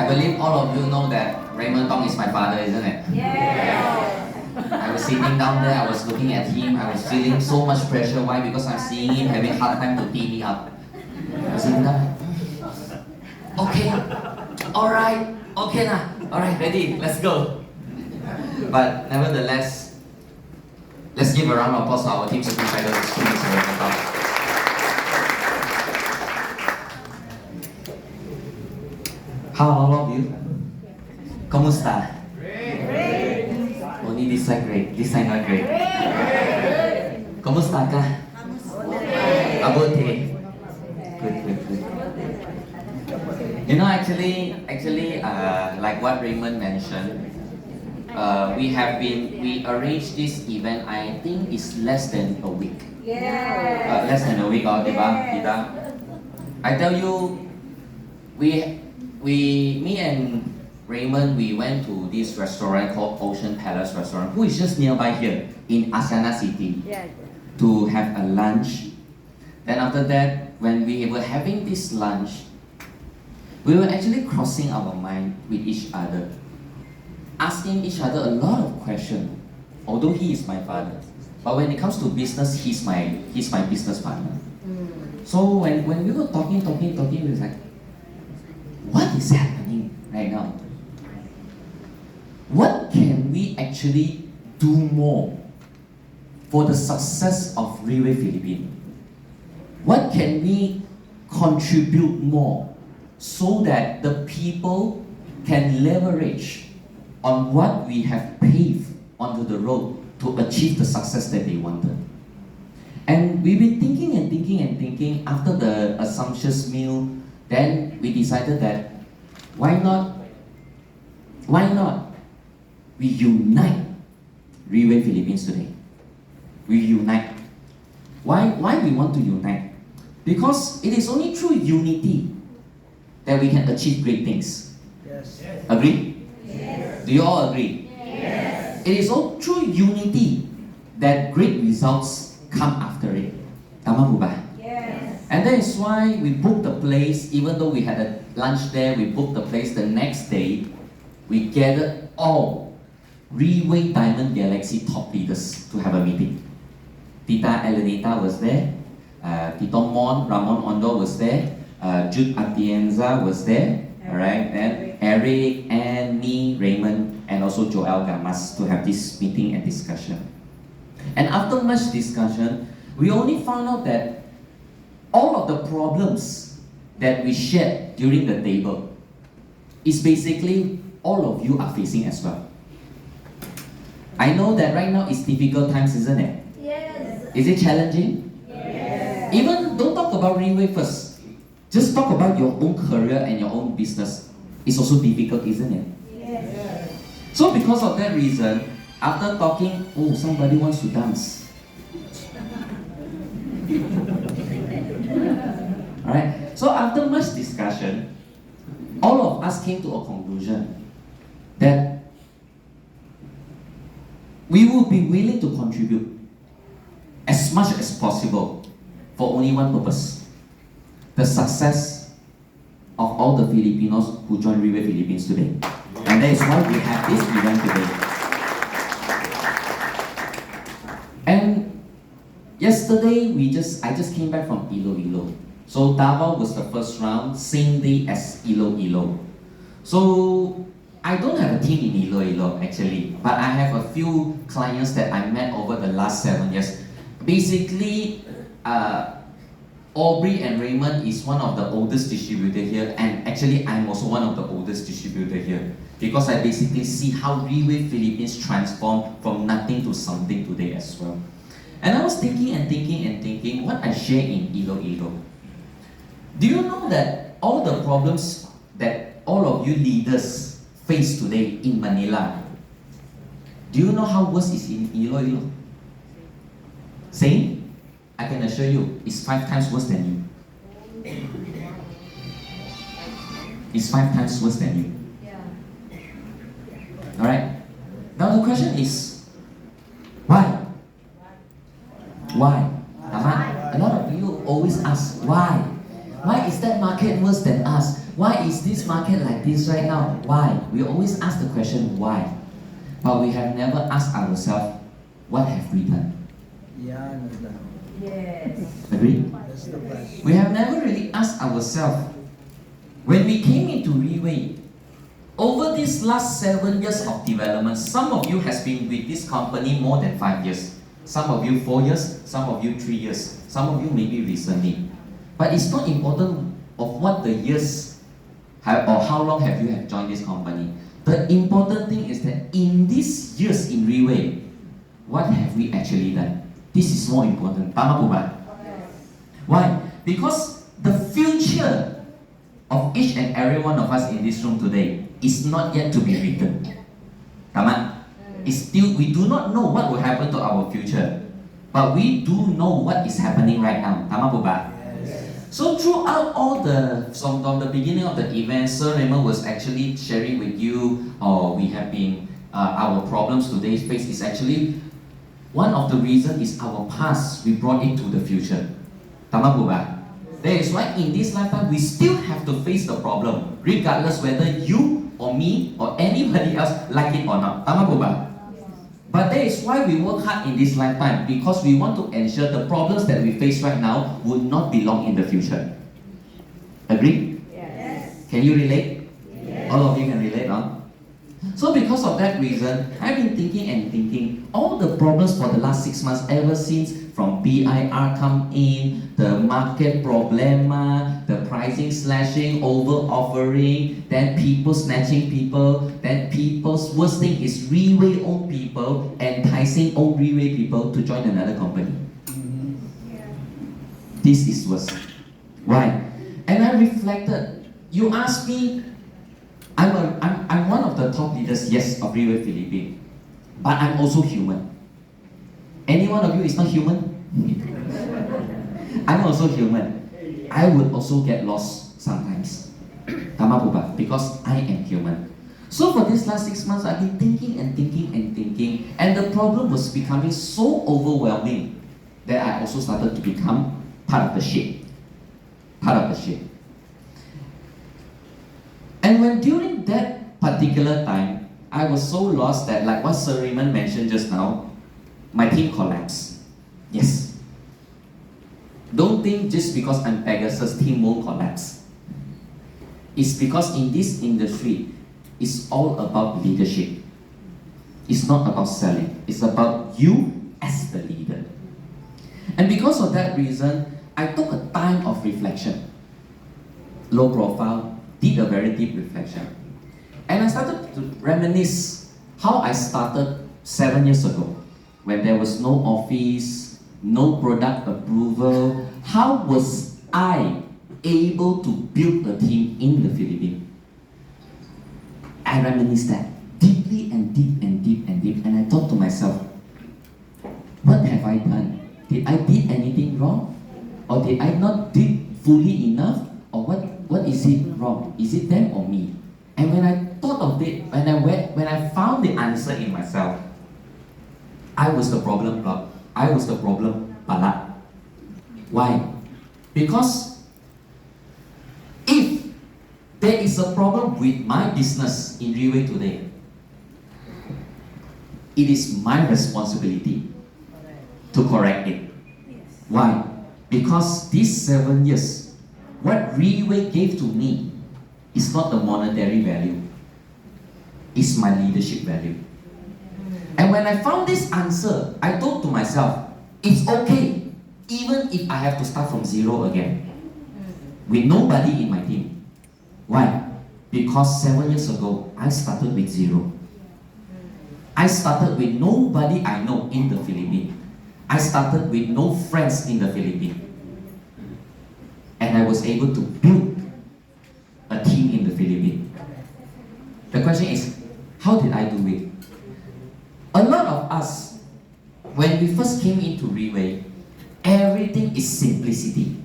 I believe all of you know that Raymond.Thong is my father, isn't it? Yes. I was sitting down there, I was looking at him, I was feeling so much pressure. Why? Because I'm seeing him having hard time to tee me up. I was sitting down. Okay, alright, okay lah. Alright, ready, let's go. But nevertheless, let's give a round of applause to our team supervisor. How all of you? Kamusta? Great. Only this side great, this side not great. Kamusta ka? Mabuti. Good. You know, actually, like what Raymond mentioned, we arranged this event. I think it's less than a week. Yeah. Less than a week, diba? I tell you, me and Raymond, we went to this restaurant called Ocean Palace Restaurant, who is just nearby here in Asiana City, to have a lunch. Then after that, when we were having this lunch, we were actually crossing our mind with each other, asking each other a lot of questions. Although he is my father, but when it comes to business, he's my business partner. So when we were talking, we were like, what is happening right now? What can we actually do more for the success of Railway Philippines? What can we contribute more so that the people can leverage on what we have paved onto the road to achieve the success that they wanted? And we've been thinking after the assumptions meal. Then we decided that why not we unite Railway Philippines today. We unite. Why we want to unite? Because it is only through unity that we can achieve great things. Yes. Agree? Yes. Do you all agree? Yes. It is all through unity that great results come after it. Tama po ba? Yes. And that is why we booked the place. Even though we had a lunch there, we booked the place. The next day, we gathered all Railway Diamond Galaxy top leaders to have a meeting. Tita Elenita was there, Tito Ramon Ondo was there, Jude Atienza was there, alright, and Eric and me, Raymond, and also Joel Gamas to have this meeting and discussion. And after much discussion, we only found out that all of the problems that we shared during the table is basically all of you are facing as well. I know that right now it's difficult times, isn't it? Yes. Is it challenging? Yes. Even don't talk about Railway first. Just talk about your own career and your own business. It's also difficult, isn't it? Yes. So because of that reason, after talking, oh, somebody wants to dance. Alright, so after much discussion, all of us came to a conclusion that we will be willing to contribute as much as possible for only one purpose: the success of all the Filipinos who join Railway Philippines today. And that is why we have this event today. And yesterday, I just came back from Iloilo. So Davao was the first round, same day as Iloilo. So I don't have a team in Iloilo actually, but I have a few clients that I met over the last 7 years. Basically, Aubrey and Raymond is one of the oldest distributor here, and actually I'm also one of the oldest distributor here, because I basically see how Railway Philippines transformed from nothing to something today as well. And I was thinking what I share in Iloilo. Do you know that all the problems that all of you leaders face today in Manila, do you know how worse is in Iloilo? Same? I can assure you, it's 5 times worse than you. It's 5 times worse than you. Alright? Now the question is, why? Why? A lot of you always ask, why? Why is that market worse than us? Why is this market like this right now? Why? We always ask the question, why? But we have never asked ourselves, what have we done? Yan, that's the, Yes. Agree? that's the best. We have never really asked ourselves, when we came into Reway, over these last 7 years of development, some of you has been with this company more than 5 years. Some of you 4 years, some of you 3 years, some of you maybe recently. But it's not important of what the years have, or how long have you have joined this company. The important thing is that in these years in Reway, what have we actually done? This is more important. Tama po ba? Why? Because the future of each and every one of us in this room today is not yet to be written. Tama? It's still, we do not know what will happen to our future, but we do know what is happening right now. Tama po ba? So throughout all the, from the beginning of the event, Sir Raymond was actually sharing with you, or we have been, our problems today face is actually, one of the reasons is our past, we brought it to the future. Tama po ba? That is why in this lifetime, we still have to face the problem, regardless whether you or me or anybody else like it or not. Tama po ba? But that is why we work hard in this lifetime, because we want to ensure the problems that we face right now will not belong in the future. Agree? Yes. Can you relate? Yes. All of you can relate, huh? So because of that reason, I've been thinking and thinking, all the problems for the last 6 months, ever since from BIR come in, the market problema, the pricing slashing, over offering, then people snatching people, then people's worst thing is Reway own people enticing own Reway people to join another company. This is worse. Why? And I reflected. You asked me, I'm one of the top leaders, yes, of Reway Philippines, but I'm also human. Any one of you is not human? I'm also human. I would also get lost sometimes. Tama po ba? Because I am human. So for these last 6 months, I've been thinking and thinking and thinking, and the problem was becoming so overwhelming that I also started to become part of the ship. Part of the ship. And when during that particular time, I was so lost that, like what Sir Raymond mentioned just now, my team collapsed. Yes. Don't think just because I'm Pegasus, team won't collapse. It's because in this industry, it's all about leadership. It's not about selling. It's about you as the leader. And because of that reason, I took a time of reflection. Low profile, did a very deep reflection. And I started to reminisce how I started 7 years ago, when there was no office, no product approval. How was I able to build a team in the Philippines? I reminisce that deeply and deep and deep and deep, and I thought to myself, what have I done? Did I did anything wrong? Or did I not did fully enough? Or what is it wrong? Is it them or me? And when I thought of it, when I found the answer in myself, I was the problem block. I was the problem balat. Why? Because if there is a problem with my business in Reway today, it is my responsibility to correct it. Why? Because these 7 years, what Reway gave to me is not the monetary value, it's my leadership value. And when I found this answer, I thought to myself, it's okay, even if I have to start from zero again, with nobody in my team. Why? Because 7 years ago, I started with zero. I started with nobody I know in the Philippines. I started with no friends in the Philippines. And I was able to build a team in the Philippines. The question is, how did I do it? A lot of us, when we first came into Reway, everything is simplicity.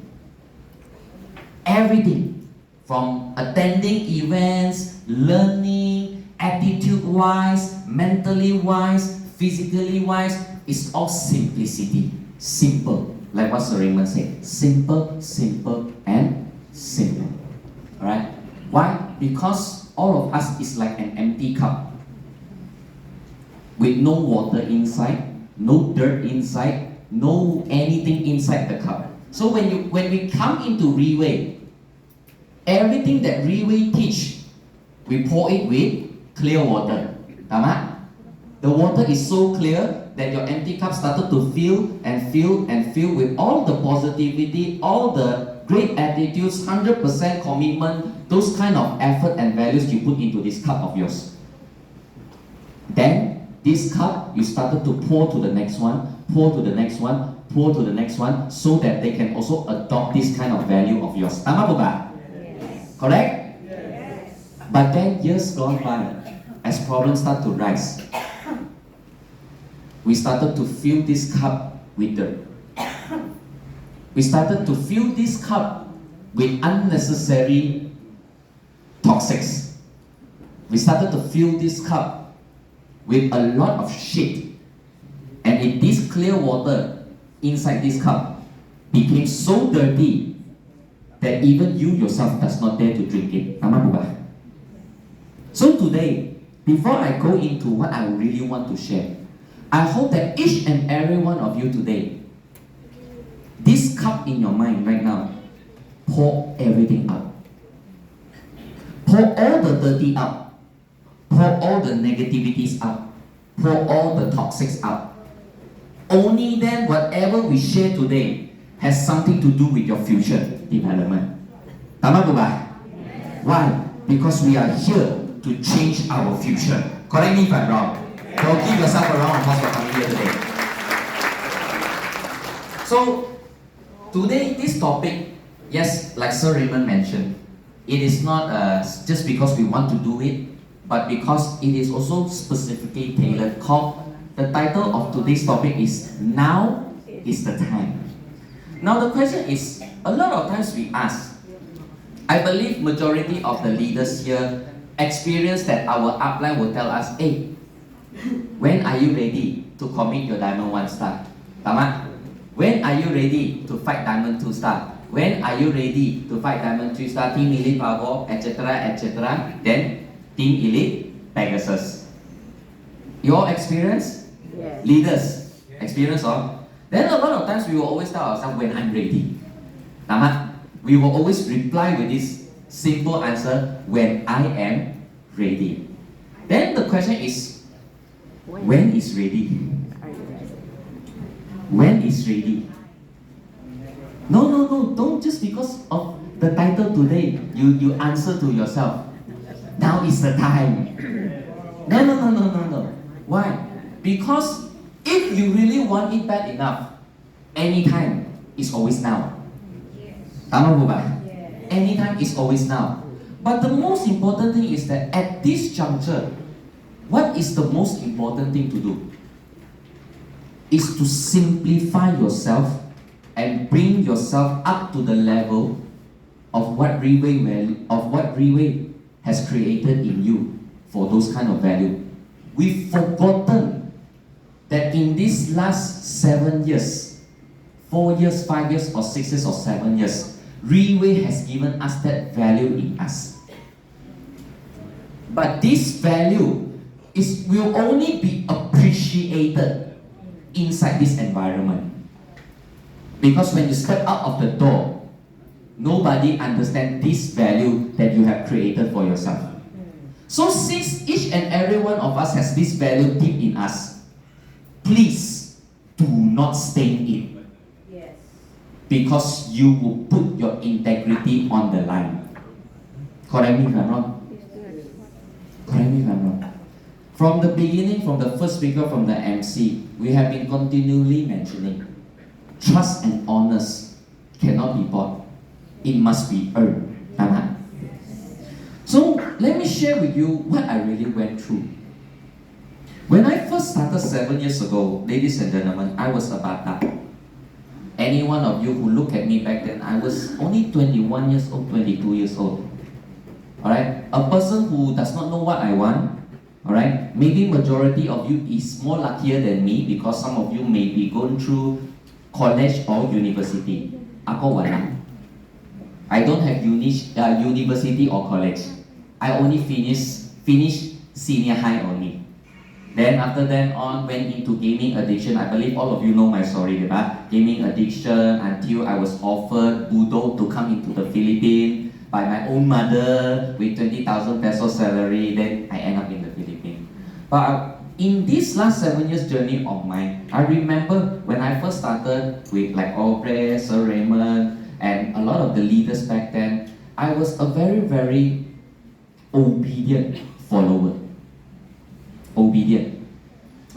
Everything, from attending events, learning, attitude-wise, mentally-wise, physically-wise, it's all simplicity. Simple, like what Sir Raymond said. Simple, simple, and simple. Alright? Because all of us is like an empty cup with no water inside, no dirt inside, no anything inside the cup. So when we come into Riwei, everything that Riwei teach, we pour it with clear water. Tama? The water is so clear that your empty cup started to fill and fill and fill with all the positivity, all the great attitudes, 100% commitment, those kind of effort and values you put into this cup of yours. Then, this cup, you started to pour to the next one, pour to the next one, pour to the next one, so that they can also adopt this kind of value of yours. Tama po ba? Yes. Correct? Yes. But then years gone by, as problems start to rise, we started to fill this cup with dirt. We started to fill this cup with unnecessary toxics. We started to fill this cup with a lot of shit. And if this clear water inside this cup became so dirty that even you yourself does not dare to drink it. Tama po ba? So today, before I go into what I really want to share, I hope that each and every one of you today, this cup in your mind right now, pour everything out. Pour all the dirty out. Pour all the negativities out. Pour all the toxics out. Only then whatever we share today has something to do with your future development. Tama po ba? Why? Because we are here to change our future. Correct me if I'm wrong. So give yourself a round of applause for coming here today. So today this topic, yes, like Sir Raymond mentioned, it is not just because we want to do it, but because it is also specifically tailored. The title of today's topic is Now is the Time. Now the question is, a lot of times we ask, I believe majority of the leaders here experience that our upline will tell us, hey, when are you ready to commit your Diamond 1 star? Tama? When are you ready to fight Diamond 2 star? When are you ready to fight Diamond 3 star, Team Elite Power, etc., etc., then Team Elite Pegasus? Your experience? Yes. Leaders experience of? Then a lot of times we will always tell ourselves, when I'm ready. Tama? We will always reply with this simple answer, when I am ready. Then the question is, when is ready? When is ready? No, don't just because of the title today, you answer to yourself, now is the time. No. Why? Because if you really want it bad enough, anytime is always now. Tama po ba? Anytime is always now. But the most important thing is that at this juncture, what is the most important thing to do? Is to simplify yourself and bring yourself up to the level of what Riwei has created in you for those kind of value. We've forgotten that in these last 7 years, 4 years, 5 years, or 6 years, or 7 years, Riwei has given us that value in us. But this value will only be appreciated inside this environment. Because when you step out of the door, nobody understands this value that you have created for yourself. So since each and every one of us has this value deep in us, please do not stain it. Yes. Because you will put your integrity on the line. Correct me if I'm wrong. Correct me if I'm wrong. From the beginning, from the first speaker, from the MC, we have been continually mentioning, trust and honest cannot be bought. It must be earned. Tama? So let me share with you what I really went through. When I first started 7 years ago, ladies and gentlemen, I was a bata. Any one of you who look at me back then, I was only 21 years old, 22 years old. Alright? A person who does not know what I want. Alright? Maybe majority of you is more luckier than me because some of you may be going through college or university. Ako wala. I don't have university or college. I only finished senior high only. Then after that on, went into gaming addiction. I believe all of you know my story, diba? Gaming addiction until I was offered Budo to come into the Philippines by my own mother with 20,000 pesos salary. Then I end up in the Philippines. But in this last 7 years journey of mine, I remember when I first started with like Aubrey, Sir Raymond, and a lot of the leaders back then, I was a very, very obedient follower. Obedient,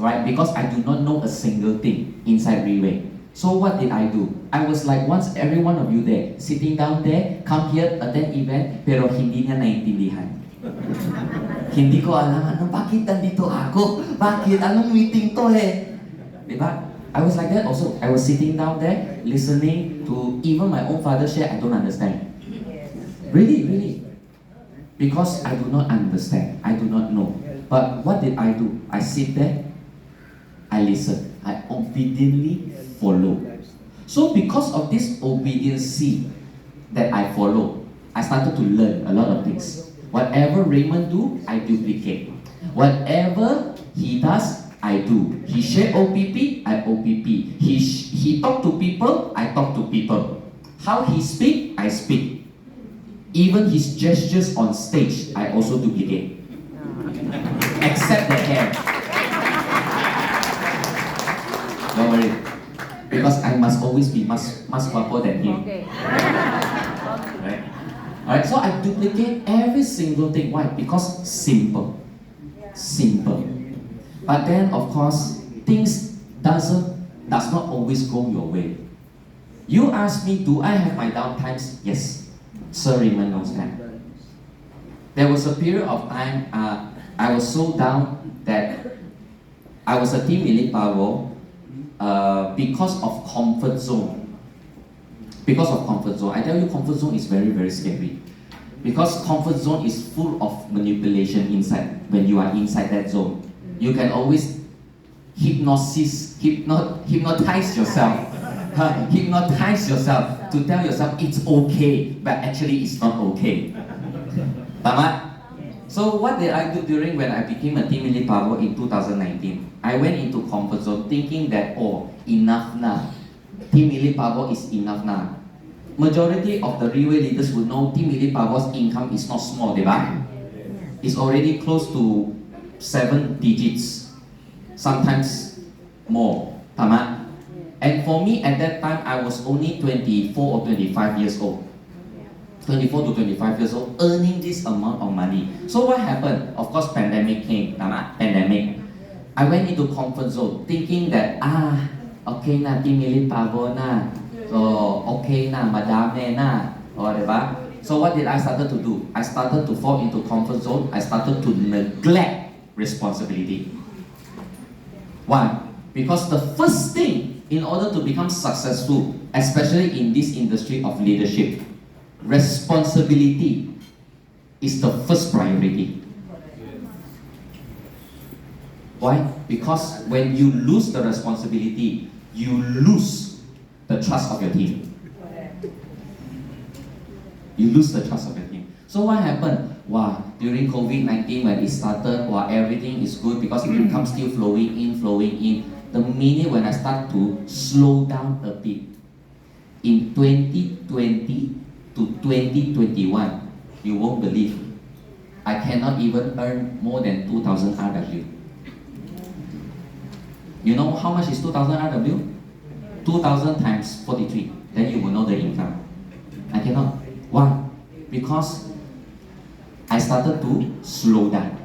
right? Because I do not know a single thing inside Relay. So what did I do? I was like once every one of you there, sitting down there, come here, attend event, pero hindi niya naiintindihan. Hindi ko alam, bakit nandito ako? Bakit? Anong meeting to eh? Diba? I was like that also. I was sitting down there, listening to even my own father share, I don't understand. Really, really. Because I do not understand, I do not know. But what did I do? I sit there, I listen, I obediently follow. So because of this obedience that I follow, I started to learn a lot of things. Whatever Raymond do, I duplicate. Whatever he does, I do. He share OPP, I OPP. He talk to people, I talk to people. How he speak, I speak. Even his gestures on stage, I also duplicate. Except the hair. Don't worry. Because I must always be much guapo than him. Okay. Right? Alright, so I duplicate every single thing. Why? Because simple. Simple. But then of course, things does not always go your way. You ask me, do I have my down times? Yes. Sir Raymond knows that. There was a period of time I was so down that I was a team elite power because of comfort zone. Because of comfort zone. I tell you, comfort zone is very, very scary. Because comfort zone is full of manipulation inside when you are inside that zone. You can always hypnotize yourself. Hypnotize yourself to tell yourself it's okay, but actually it's not okay. Tama? So what did I do during when I became a team elite power in 2019? I went into comfort zone thinking that, oh, enough na. Team elite power is enough na. Majority of the Relay leaders would know team elite power's income is not small, diba? It's already close to 7 digits, sometimes more. Tama? And for me at that time, I was only 24 or 25 years old. 24 to 25 years old, earning this amount of money. So what happened? Of course, pandemic came. Pandemic. I went into comfort zone, thinking that okay na, team elite power na. So okay na, madami na, or diba? So what did I started to do? I started to fall into comfort zone. I started to neglect responsibility. Why? Because the first thing in order to become successful, especially in this industry of leadership, responsibility is the first priority. Why? Because when you lose the responsibility, you lose the trust of your team. You lose the trust of your team. So what happened? Wow, during COVID-19 when it started, everything is good because income still flowing in. The minute when I start to slow down a bit, in 2020 to 2021, you won't believe, I cannot even earn more than 2,000 RW. You know how much is 2,000 RW? 2,000 times 43, then you will know the income. I cannot. Why? Because I started to slow down.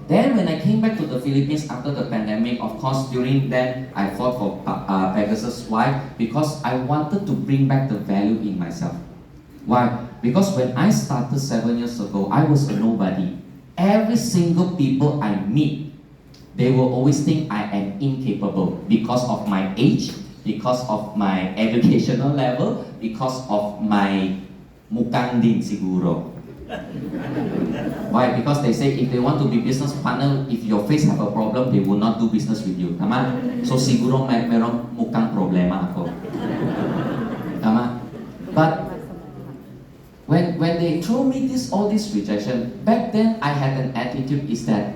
Then when I came back to the Philippines after the pandemic, of course during that I fought for Pegasus. Why? Because I wanted to bring back the value in myself. Why? Because when I started 7 years ago, I was a nobody. Every single people I meet, they will always think I am incapable because of my age, because of my educational level, because of my mukang din siguro. Why? Because they say if they want to be business partner, if your face have a problem, they will not do business with you. Tama? So siguro merong mukang problema ako. Tama? But when they throw me all this rejection, back then I had an attitude is that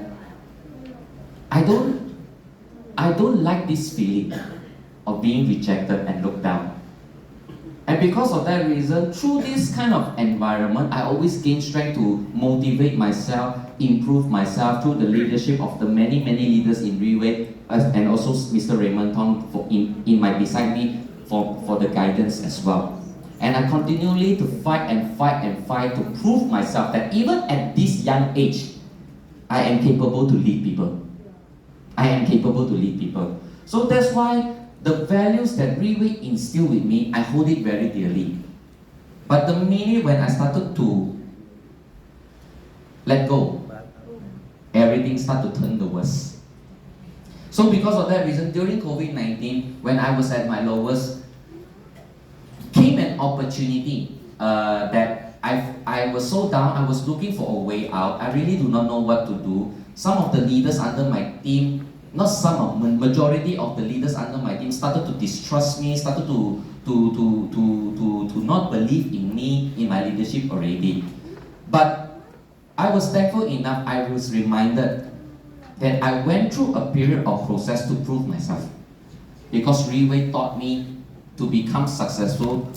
I don't like this feeling of being rejected and looked down. And because of that reason, through this kind of environment, I always gain strength to motivate myself, improve myself through the leadership of the many leaders in Riway, and also Mr. Raymond Thong beside me for the guidance as well. And I continually to fight to prove myself that even at this young age, I am capable to lead people. I am capable to lead people. So that's why the values that Riway instilled with me, I hold it very dearly. But the minute when I started to let go, everything started to turn the worst. So because of that reason, during COVID-19, when I was at my lowest, came an opportunity that I was so down, I was looking for a way out. I really do not know what to do. Some of the leaders under my team, not some of, majority of the leaders under my team started to distrust me, started to not believe in me, in my leadership already. But I was thankful enough, I was reminded that I went through a period of process to prove myself. Because Riway taught me to become successful